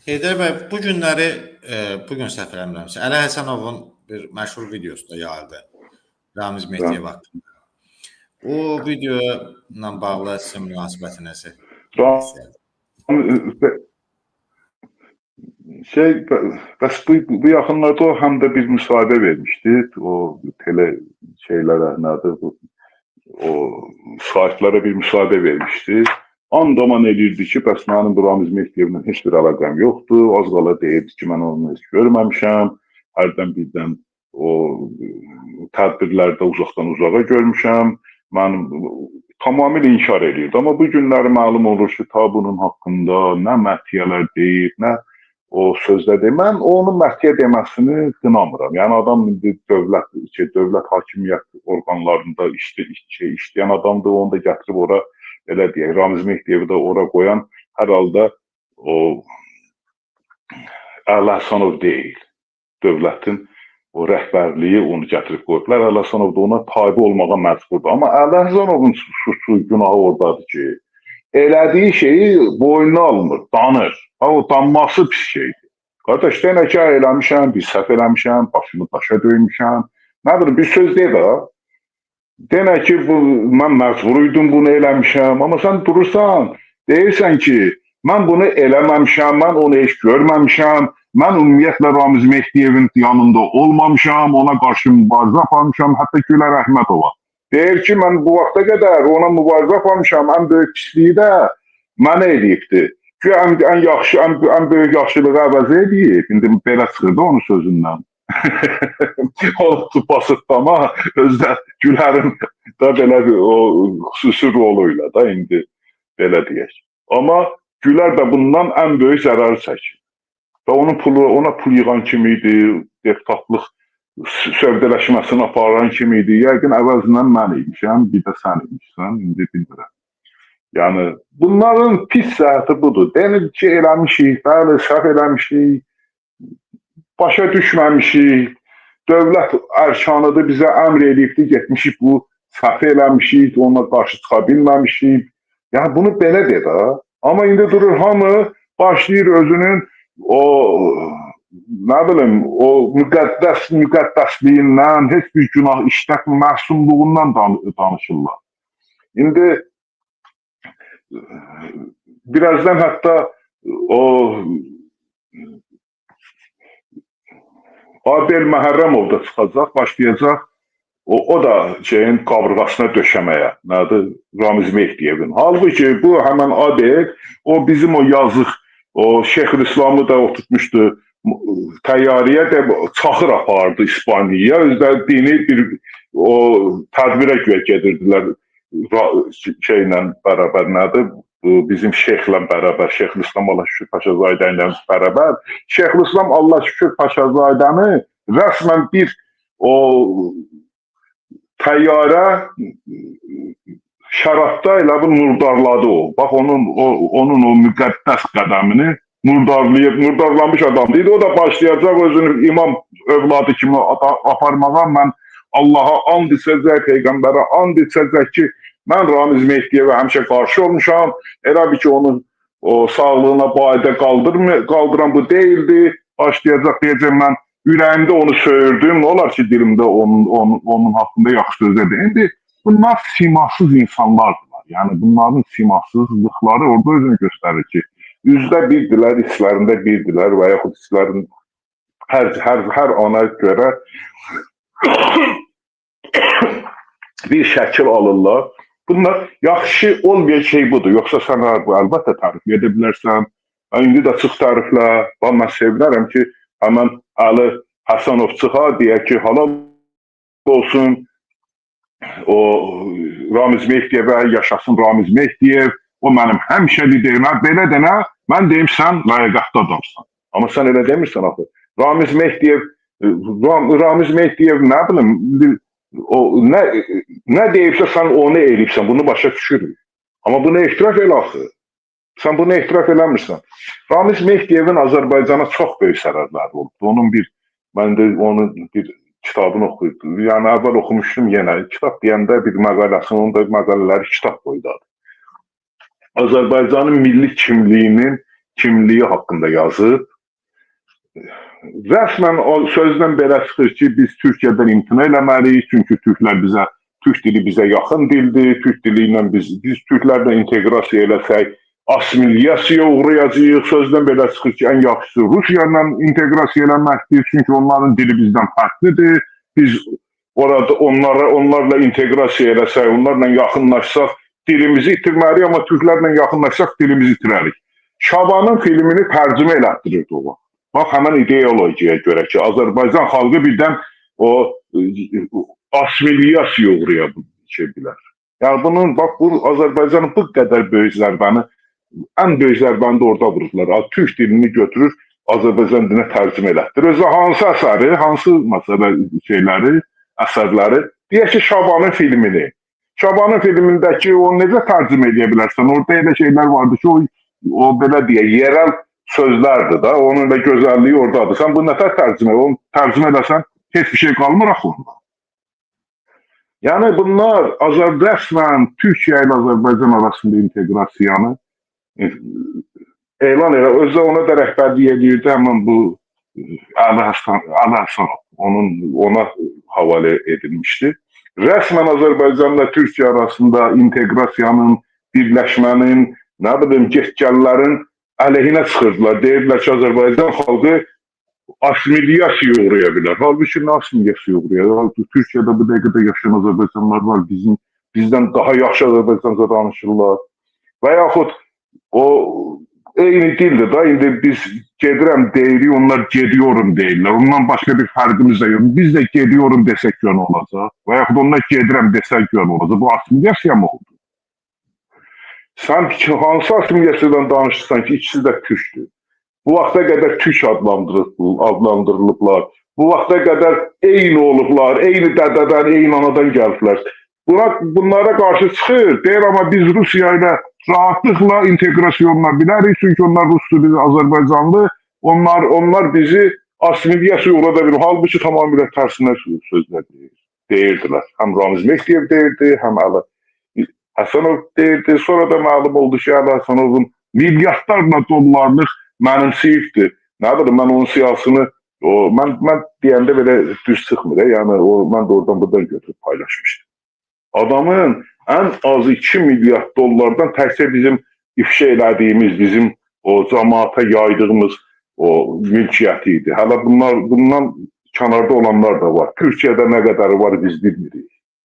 Heydər bəy, bu günləri, bugün səhv eləmirəmsə, Əli Həsənovun bir məşhur videosu da yayıldı. Ramiz Mehdiyev haqqında. O video ilə bağlı sizin münasibətinizi bilmək istəyərdim. Bəs bu yaxınlarda o həm də bir müsahibə vermişdi. O tele şeylərə, nədir bu? O saytlara bir müsahibə vermişdi. Andaman eləyirdi ki, bəs mənim bu Ramiz Mehdiyevlə heç bir əlaqəm yoxdur. Az qala deyirdi ki, mən onu heç görməmişəm. Hərdən birdən o tədbirlərdə uzaqdan uzağa görmüşəm. Mən tamamilə inkar edirdi. Amma bu günləri məlum olur ki, ta bunun haqqında nə məhdiyələr deyib, nə o sözlər deyib. Mən onun məhdiyə deməsini qınamıram. Yəni adam dövlət hakimiyyət orqanlarında işləyən adamdır, onu da gətirib ora elə deyək, Ramiz Mehdiyevi də ora qoyan hər halda o Əli Həsənov deyil. Dövlətin o rəhbərliyi onu gətirib qoyublar. Əli Həsənov da ona tabi olmağa məcburdur. Amma Əli Həsənovun suçu, günahı oradadır ki, elədiyi şeyi boynuna almır, danır. O danması pis şeydir. Qardaş, deyən ki, eləmişəm, bir səhv eləmişəm, başımı daşa döymüşəm. Nə bilim, bir söz deyil ha. Deyən ki, mən məcbur idim, bunu eləmişəm. Amma sən durursan, deyirsən ki, mən bunu eləməmişəm, mən onu heç görməmişəm. Mən ümumiyyətlə Ramiz Mehdiyevin yanında olmamışam, ona qarşı mübarizə aparmışam, hətta Gülər Əhmədova. Deyir ki, mən bu vaxta qədər ona mübarizə aparmışam, ən böyük pisliyi də mənə edibdir. Ki, ən böyük yaxşılığı əvəz edib, indi belə çıxırdı onun sözündən. O basıqlama özdə Gülərin də belə o xüsusi roluyla da indi belə deyək. Amma Gülər də bundan ən böyük zərarı çəkir. Və ona pul yığan kim idi, deputatlıq sövdələşməsini aparan kim idi, yəqin əvəzindən mən imişəm, bir də sən imişsən, indi bilmirəm. Yəni, bunların pis səhəti budur. Denir ki, eləmişik, bəli, səhv eləmişik, başa düşməmişik, dövlət ərkanıdır, bizə əmr edibdir, getmişik, bu səhv eləmişik, ona qarşı çıxa bilməmişik. Yəni, bunu belə deyir ha. Amma indi durur, hamı başlayır özünün o, nə bilim, o müqəddəsliyindən, heç bir günah işlətmə məsumluğundan danışırlar. İndi birazdan hətta o Adel Məhərrəmov da çıxacaq, başlayacaq, o da şeyin qabırğasına döşəməyə, nədir, Ramiz Mehdiyevin. Halbuki bu həmən Adel, o bizim o yazıq, o Şeyxülislamı da oturtmuşdu təyyarəyə də çaxır apardı İspaniyaya, özdə dini bir o tədbirə gedirdilər şeylə bərabər, nədir, bizim Şeyxlə bərabər, Şeyxülislam Allah şükür Paşazadə ilə bərabər. Şeyxülislam Allah şükür Paşazadəni rəsmən bir o təyyarə şərabda elə bir nurdarladı o. Bax, onun o müqəddəs qədəmini nurdarlamış adam deyil. O da başlayacaq özünü imam övladı kimi aparmağa. Mən Allaha and içəcək, Peyğəmbərə and içəcək ki, mən Ramiz Mehdiyevə həmişə qarşı olmuşam. Elə bir ki, onun sağlığına bayidə qaldıran bu deyildi. Başlayacaq, deyəcək, mən ürəyimdə onu söyürdüm. Nə olar ki, dilimdə onun haqqında yaxşı söz edir. İndi bunlar simasız insanlardılar. Yəni, bunların simasızlıqları orada özünü göstərir ki, üzdə birdirlər, içlərində birdirlər və yaxud içlərin hər ana görə bir şəkil alırlar. Bunlar yaxşı olmayan şey budur. Yoxsa sən əlbəttə tərif edə bilərsən. İndi də çıx təriflə. Mən sevinərəm ki, həmən Əli Həsənov çıxa, deyək ki, halal olsun, o Ramiz Mehdiyevə yaşasın Ramiz Mehdiyev, o mənim həmişə liderimə, belə denə, mən deyim, sən layiqətdə adamsan. Amma sən elə demirsən, axı. Ramiz Mehdiyev, nə bilim, nə deyibsə sən onu eləyibsən, bunu başa düşürük. Amma bunu ehtiraf elə axı. Sən bunu ehtiraf eləmirsən. Ramiz Mehdiyevin Azərbaycana çox böyük sərərləri oldu. Mən də onun bir kitabını oxuyurdum. Yəni, əvvəl oxumuşdum yenə. Kitab deyəndə bir məqaləsini, onun da məqalələri kitab boydadır. Azərbaycanın milli kimliyinin kimliyi haqqında yazıb. Rəsmən o sözdən belə çıxır ki, biz Türkiyədən imtina eləməliyik, çünki türk dili bizə yaxın dildir, türk dili ilə biz türklərlə inteqrasiya eləsək, assimiliyasiya uğrayacağıq. Sözdən belə çıxır ki, ən yaxşısı Rusiya ilə inteqrasiya eləməkdir, çünki onların dili bizdən fərqlidir. Biz orada onlarla inteqrasiya eləsək, onlarla yaxınlaşsaq, dilimizi itirməliyik, amma türklərlə yaxınlaşsaq, dilimizi itirərik. Şabanın filmini tərcümə elətdirirdi o vaxt. Bax, həmən ideologiyaya görə ki, Azərbaycan xalqı birdən o assimiliyasiya uğraya bilər. Yəni, bax, Azərbaycanın bu qədər böyük zərbəni, ən böyük zərbəni də orada vururlar. Türk dilini götürür, Azərbaycan dilinə tərcümə elətdirir. Özü hansı əsəri, hansı əsərləri, deyək ki, Şabanın filmini. Şabanın filmindəki o necə tərcümə edə bilərsən? Orada elə şeylər vardı ki, o belə deyək, yerel sözlərdir da, onun da gözəlliyi oradadır. Sən bu nətər tərcümə, onu tərcümə edəsən, heç bir şey qalmır axında. Yəni, bunlar rəsmən Türkiyə ilə Azərbaycan arasında inteqrasiyanı elan elə. Özü ona da rəhbərlik edirdi, həmən bu Əli Həsənov, ona havalə edilmişdi. Rəsmən Azərbaycanla Türkiyə arasında inteqrasiyanın, birləşmənin, nə bilim, get-gəllərin əleyhinə çıxırdılar. Deyirdilər ki, Azərbaycan xalqı assimiliyasiya uğraya bilər. Halbuki nə assimiliyasiya uğraya? Türkiyədə bu dəqiqədə yaşayan Azərbaycanlar var, bizdən daha yaxşı Azərbaycanca danışırlar. Və yaxud o eyni dildir da, indi biz gedirəm deyirik, onlar gediyorum deyirlər. Ondan başqa bir fərqimiz də yox. Biz də gediyorum desək yön olacaq. Və yaxud onlar gedirəm desək yön olacaq. Bu assimiliyasiya mı oldu? Sən hansı assimiliyasiyadan danışırsan ki, ikisi də türkdür. Bu vaxta qədər türk adlandırılıblar. Bu vaxta qədər eyni olublar, eyni dədədən, eyni anadan gəliblər. Bunlara qarşı çıxır, deyir, amma biz Rusiya ilə rahatlıqla inteqrasiya oluna bilərik, çünki onlar Rusdur, biz Azərbaycanlı, onlar bizi assimiliyasiya uğrada bilir. Halbuki tamamilə tərsinə sözlər deyirdilər. Həm Ramiz Mehdiyev deyirdi, həm Əli Həsənov deyirdi. Sonra da məlum oldu ki, Əli Həsənovun milyardlarla dollarlıq mənimsəyibdir. Nə bilim, mən onun siyasını, mən deyəndə belə düz çıxmır, yəni mən də oradan buradan götürüb paylaşmışdım. Adamın ən azı 2 milyard dollardan təkcə bizim ifşa elədiyimiz, bizim o cəmaata yaydığımız o mülkiyyəti idi. Hələ bundan kənarda olanlar da var. Türkiyədə nə qədəri var biz bilmirik.